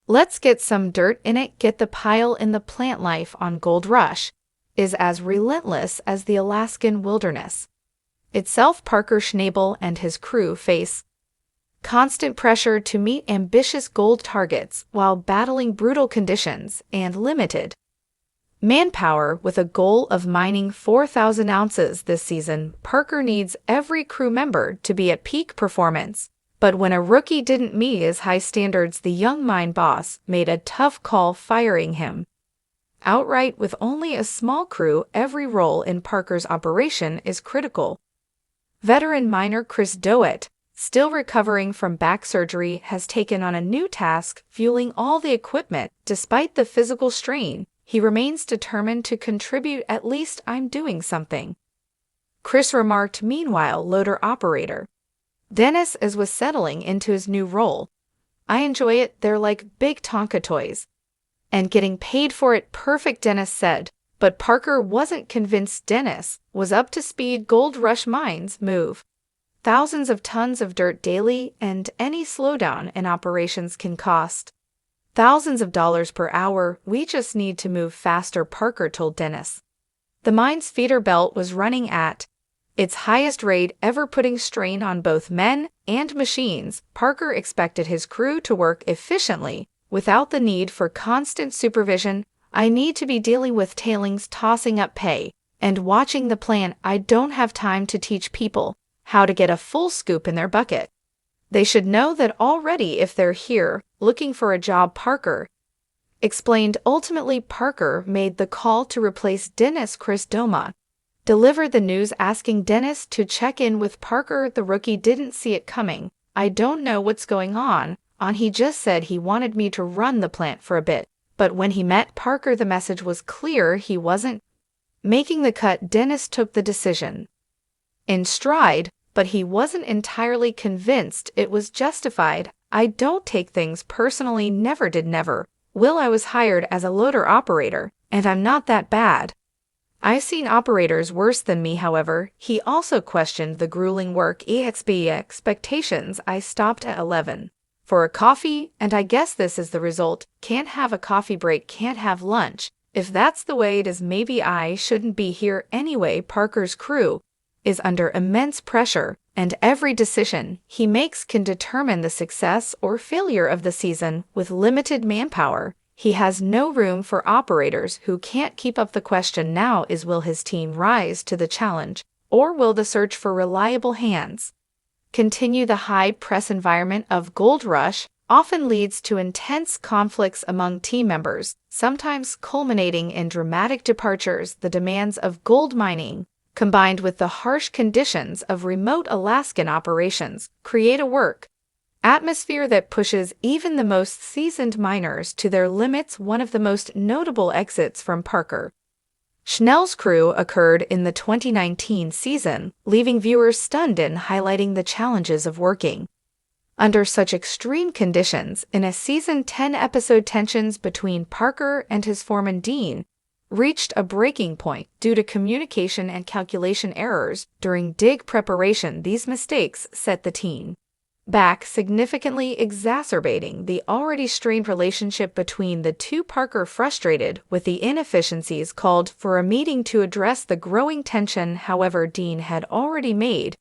"Let's get some dirt in it, get the pile in." The plant life on Gold Rush is as relentless as the Alaskan wilderness itself. Parker Schnabel and his crew face constant pressure to meet ambitious gold targets while battling brutal conditions and limited manpower. With a goal of mining 4,000 ounces this season, Parker needs every crew member to be at peak performance. But when a rookie didn't meet his high standards, the young mine boss made a tough call, firing him outright. With only a small crew, every role in Parker's operation is critical. Veteran miner Chris Doet, still recovering from back surgery, has taken on a new task, fueling all the equipment. Despite the physical strain, he remains determined to contribute. "At least I'm doing something," Chris remarked. Meanwhile, loader operator Dennis was settling into his new role. "I enjoy it. They're like big Tonka toys. And getting paid for it." "Perfect," Dennis said. But Parker wasn't convinced Dennis was up to speed. Gold Rush mines move thousands of tons of dirt daily, and any slowdown in operations can cost thousands of dollars per hour. "We just need to move faster," Parker told Dennis. The mine's feeder belt was running at its highest rate ever, putting strain on both men and machines. Parker expected his crew to work efficiently without the need for constant supervision. "I need to be dealing with tailings, tossing up pay, and watching the plant. I don't have time to teach people how to get a full scoop in their bucket. They should know that already if they're here looking for a job," Parker explained. Ultimately, Parker made the call to replace Dennis. Chris Doma delivered the news, asking Dennis to check in with Parker. "The rookie didn't see it coming. I don't know what's going on. He just said he wanted me to run the plant for a bit. But when he met Parker, the message was clear. He wasn't making the cut." Dennis took the decision in stride, but he wasn't entirely convinced it was justified. "I don't take things personally. Never did, never will. I was hired as a loader operator, and I'm not that bad. I've seen operators worse than me." However, he also questioned the grueling work expectations. "I stopped at 11 for a coffee, and I guess this is the result. Can't have a coffee break, can't have lunch. If that's the way it is, maybe I shouldn't be here anyway." Parker's crew is under immense pressure, and every decision he makes can determine the success or failure of the season. With limited manpower, he has no room for operators who can't keep up. The question now is, will his team rise to the challenge, or will the search for reliable hands continue? The high-press environment of Gold Rush often leads to intense conflicts among team members, sometimes culminating in dramatic departures. The demands of gold mining, combined with the harsh conditions of remote Alaskan operations, create a work atmosphere that pushes even the most seasoned miners to their limits. One of the most notable exits from Parker Schnell's crew occurred in the 2019 season, leaving viewers stunned and highlighting the challenges of working under such extreme conditions. In a season 10-episode, tensions between Parker and his foreman Dean reached a breaking point due to communication and calculation errors during dig preparation. These mistakes set the team back, significantly exacerbating the already strained relationship between the two. Parker, frustrated with the inefficiencies, called for a meeting to address the growing tension. However, Dean had already made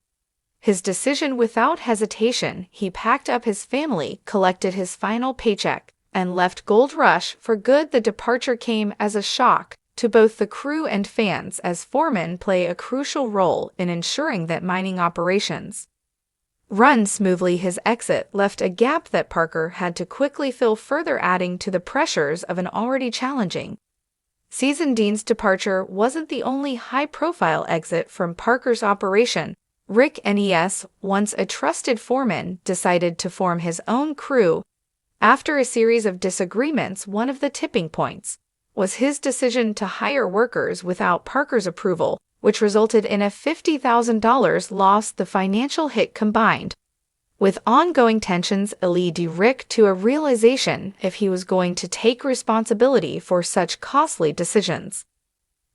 his decision without hesitation. He packed up his family, collected his final paycheck, and left Gold Rush for good. The departure came as a shock to both the crew and fans, as foremen play a crucial role in ensuring that mining operations run smoothly. His exit left a gap that Parker had to quickly fill, further adding to the pressures of an already challenging season. Dean's departure wasn't the only high-profile exit from Parker's operation. Rick Nes, once a trusted foreman, decided to form his own crew after a series of disagreements. One of the tipping points was his decision to hire workers without Parker's approval, which resulted in a $50,000 loss. The financial hit, combined with ongoing tensions, led Rick to a realization: if he was going to take responsibility for such costly decisions,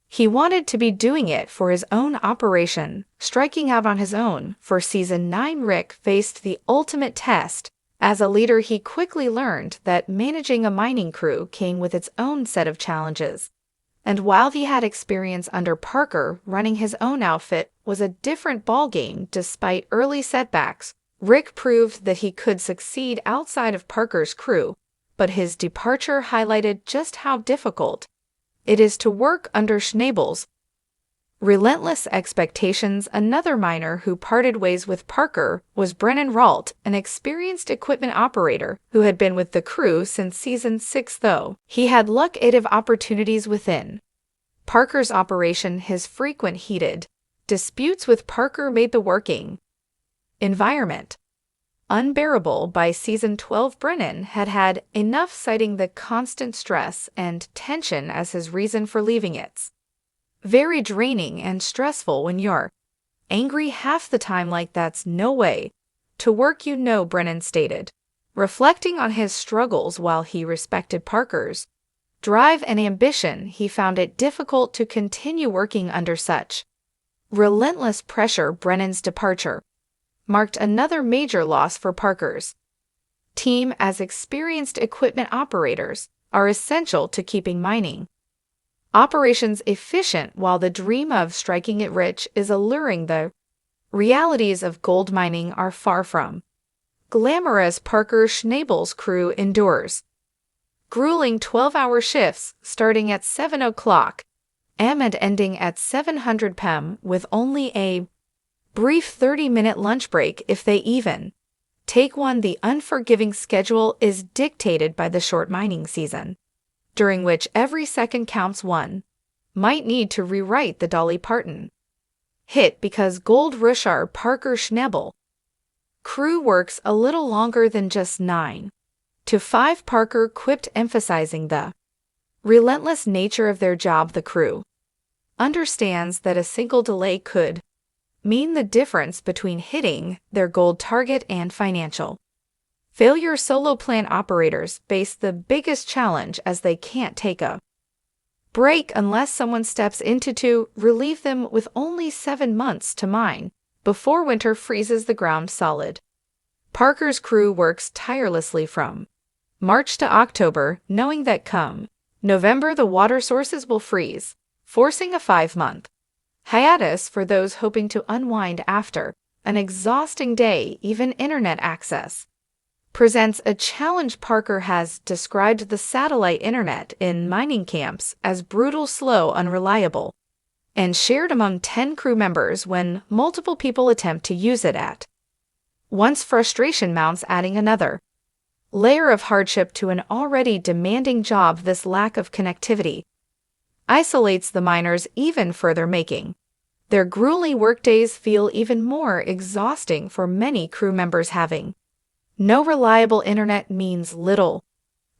he wanted to be doing it for his own operation. Striking out on his own for season 9, Rick faced the ultimate test As a leader, he quickly learned that managing a mining crew came with its own set of challenges. And while he had experience under Parker, running his own outfit was a different ballgame despite early setbacks. Rick proved that he could succeed outside of Parker's crew, but his departure highlighted just how difficult it is to work under Schnabel's relentless expectations. Another miner who parted ways with Parker was Brennan Ralt, an experienced equipment operator who had been with the crew since season 6. Though he had lucrative opportunities within Parker's operation, his frequent heated disputes with Parker made the working environment unbearable. By season 12, Brennan had had enough, citing the constant stress and tension as his reason for leaving. It's very draining and stressful when you're angry half the time. Like, that's no way to work, Brennan stated, reflecting on his struggles. While he respected Parker's drive and ambition, he found it difficult to continue working under such relentless pressure. Brennan's departure marked another major loss for Parker's team, as experienced equipment operators are essential to keeping mining operations efficient. While the dream of striking it rich is alluring, the realities of gold mining are far from glamorous. Parker Schnabel's crew endures grueling 12-hour shifts starting at 7 o'clock am and ending at 700 p.m. with only a brief 30-minute lunch break, if they even take one. The unforgiving schedule is dictated by the short mining season, during which every second counts. One might need to rewrite the Dolly Parton hit because Gold Rush. Parker Schnabel crew works a little longer than just 9 to 5, Parker quipped, emphasizing the relentless nature of their job. The crew understands that a single delay could mean the difference between hitting their gold target and financial failure. Solo plant operators face the biggest challenge, as they can't take a break unless someone steps in to relieve them, with only 7 months to mine before winter freezes the ground solid. Parker's crew works tirelessly from March to October, knowing that come November the water sources will freeze, forcing a 5-month hiatus for those hoping to unwind after an exhausting day. Even internet access presents a challenge. Parker has described the satellite internet in mining camps as brutal, slow, unreliable, and shared among 10 crew members when multiple people attempt to use it at once. Frustration mounts, adding another layer of hardship to an already demanding job. This lack of connectivity isolates the miners even further, making their grueling workdays feel even more exhausting. For many crew members, having no reliable internet means little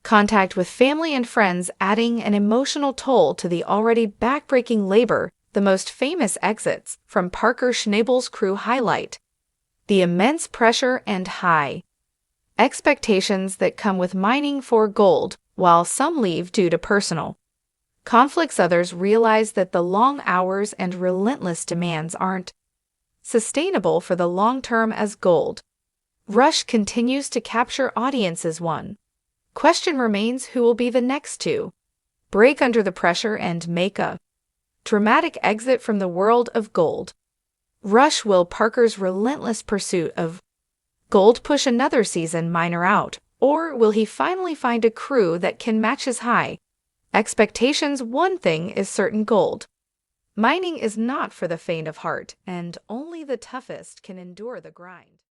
contact with family and friends, adding an emotional toll to the already backbreaking labor. The most famous exits from Parker Schnabel's crew highlight the immense pressure and high expectations that come with mining for gold. While some leave due to personal conflicts, others realize that the long hours and relentless demands aren't sustainable for the long term. As Gold Rush continues to capture audiences, one question remains: who will be the next to break under the pressure and make a dramatic exit from the world of Gold Rush? Will Parker's relentless pursuit of gold push another season miner out, or will he finally find a crew that can match his high expectations? One thing is certain: gold mining is not for the faint of heart, and only the toughest can endure the grind.